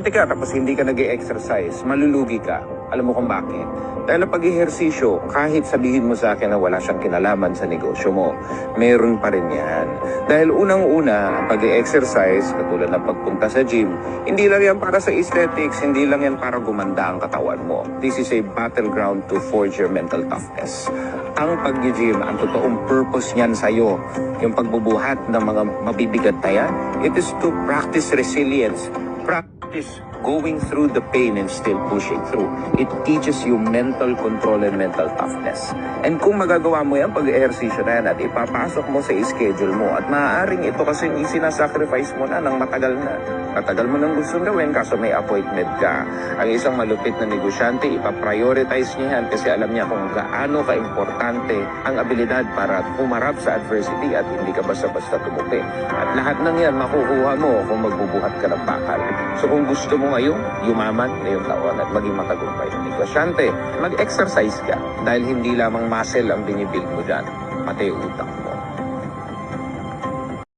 ka tapos hindi ka nag-exercise, malulugi ka. Alam mo kung bakit? Dahil ang pag-ehersisyo, kahit sabihin mo sa akin na wala siyang kinalaman sa negosyo mo, meron pa rin yan. Dahil unang-una, ang pag-exercise, katulad ng pagpunta sa gym, hindi lang yan para sa aesthetics, hindi lang yan para gumanda ang katawan mo. This is a battleground to forge your mental toughness. Ang pag-gym, ang totoong purpose niyan sa'yo, yung pagbubuhat ng mga mabibigat na yan, it is to practice resilience, practice going through the pain and still pushing through. It teaches you mental control and mental toughness. And kung magagawa mo yan, pag-ehersisyo na yan at ipapasok mo sa schedule mo at maaaring ito kasi isinasacrifice mo na ng matagal na. Matagal mo nang gustong gawin kaso may appointment ka. Ang isang malupit na negosyante, ipaprioritize niya yan kasi alam niya kung gaano ka-importante ang abilidad para humarap sa adversity at hindi ka basta-basta tumupi. At lahat ng yan makukuha mo kung magbubuhat ka ng bakal. So kung gusto mo ngayon, yumaman ngayong taon at maging matagumpay na negosyante, mag-exercise ka dahil hindi lamang muscle ang binibuild mo dyan, pati utak mo.